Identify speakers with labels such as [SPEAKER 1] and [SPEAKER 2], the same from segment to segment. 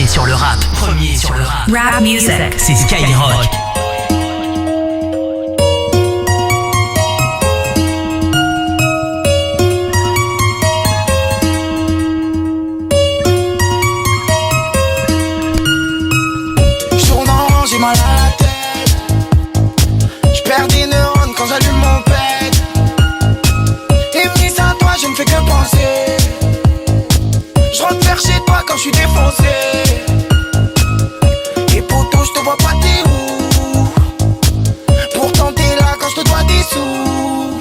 [SPEAKER 1] sur le rap. Premier sur le rap.
[SPEAKER 2] Rap music.
[SPEAKER 1] C'est Skyrock.
[SPEAKER 3] J'ai mal à la tête, j'perds des neurones quand j'allume mon pet. Et mis à toi, je ne fais que penser. J'rentre vers chez toi quand j'suis défoncé. Et poto, j'te vois pas, t'es où? Pourtant t'es là quand j'te dois des sous.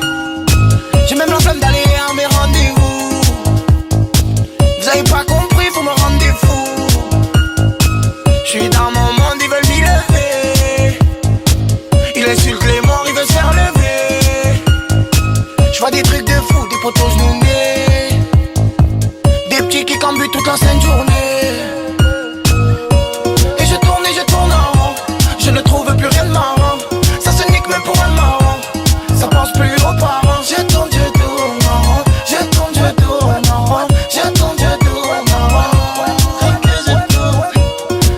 [SPEAKER 3] J'ai même la flemme d'aller à mes rendez-vous. Vous avez pas compris, faut me rendre des fous. J'suis dans mon monde, ils veulent m'y lever. Ils insultent les morts, ils veulent se faire lever. J'vois des trucs de fou, des potos genounés, des petits qui cambuent toute la sainte journée. Et je tourne en rond, je ne trouve plus rien de marrant. Ça se nique même pour un marrant, ça pense plus aux parents. Je tourne en rond, je tourne en rond, je tourne en rond. Rien que je tourne.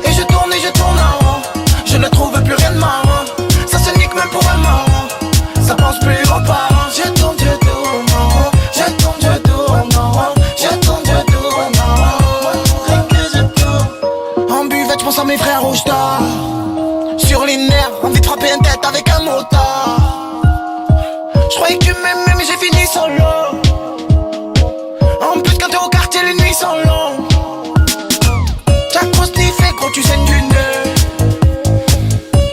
[SPEAKER 3] Et je tourne en rond, je ne trouve plus rien de marrant. Ça se nique même pour un marrant, ça pense plus aux parents. Je tourne en rond, je tourne en rond, je tourne en rond. Rien que je tourne. En buvette, j'pense à mes frères au star. Sur les nerfs, envie de frapper une tête avec un motard. J'croyais que tu m'aimais mais j'ai fini solo. En plus quand t'es au quartier, les nuits sont longues. T'as trop sniffé quand tu saignes du nez.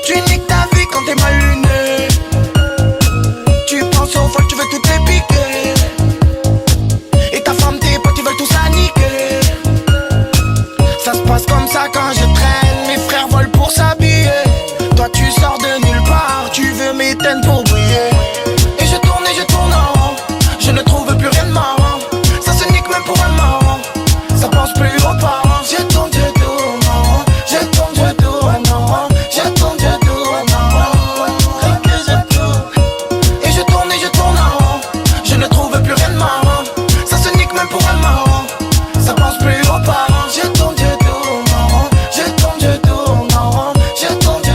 [SPEAKER 3] Tu niques ta vie quand t'es mal luné. Tu penses aux folles, tu veux toutes les piquer. Et ta femme, tes potes, ils veulent tout ça niquer. Ça se passe comme ça quand je traîne. Mes frères volent pour s'habiller. Toi tu sors de nulle part, tu veux m'éteindre pour briller. Et je tourne en rond, je ne trouve plus rien de marrant. Ça se nique même pour un marrant, ça pense plus aux parents. Je tourne en rond, je tourne en rond, je tourne en rond. Rien que je tourne. Et je tourne en rond, je ne trouve plus rien de marrant. Ça se nique même pour un marrant, ça pense plus aux parents. Je tourne en rond, je tourne en rond, je tourne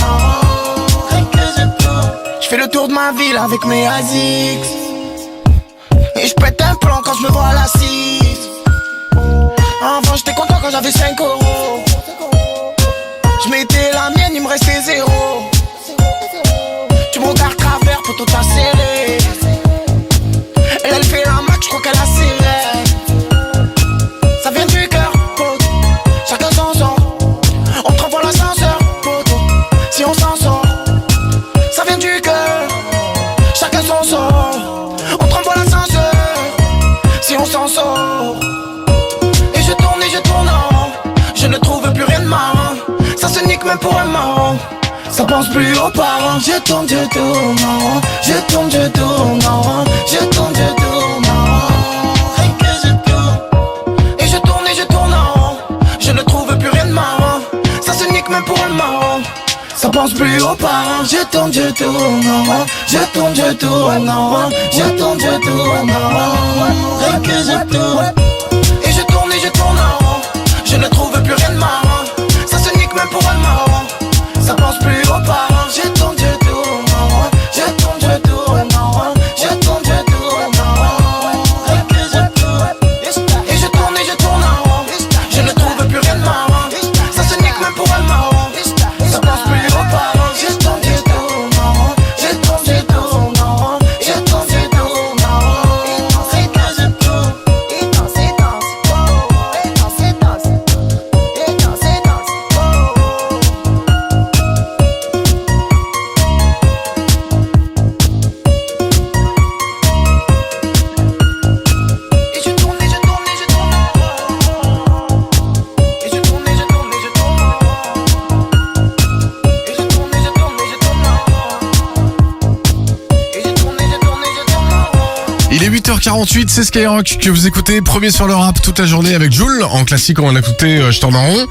[SPEAKER 3] en rond. Rien que je tourne. Je fais le tour de ma ville avec mes ASICS. Et je pète un plan quand je me vois à la 6. Avant j'étais content quand j'avais 5 euros. Je mettais la mienne, il me restait 0. Tu me regardes travers, poto t'as serré. Elle fait la max, je crois qu'elle a serré. Ça vient du cœur, poto, chacun son son. On te renvoie l'ascenseur, poto, si on s'en sort. Ça vient du cœur, chacun son son. On te renvoie l'ascenseur, si on s'en sort. Et je tourne en rond, je ne trouve plus rien de marrant. Ça se nique même pour un marrant, ça pense plus aux parents. Je tourne en rond, je tourne en rond, je tourne en rond. Rien que je tourne. Et je tourne en rond, je ne trouve plus rien de marrant. Ça se nique même pour un marrant, ça pense plus aux parents. Je tourne en rond, je tourne en rond, je tourne en rond. Rien que je tourne. Et je tourne en rond, je ne trouve plus rien de marrant. Ça se nique même pour un marrant, ça pense plus aux parents. Je tourne en rond, je tourne en rond, je tourne en rond. Rien que je tourne. Et je tourne en rond, je ne trouve plus rien de marrant. Ça se nique même pour un marrant, ça pense plus aux parents. Je tourne en rond, je tourne en rond, je tourne en rond. Rien que je tourne. Et danse, et danse, oh. Et danse, et danse, et danse, et danse, oh. Et je tourne en rond. Et je tourne en rond. Et je tourne en rond. Et je tourne en rond.
[SPEAKER 4] Il est 8h48, c'est Skyrock que vous écoutez, premier sur le rap toute la journée avec Jul. En classique, on a écouté Je tourne en rond.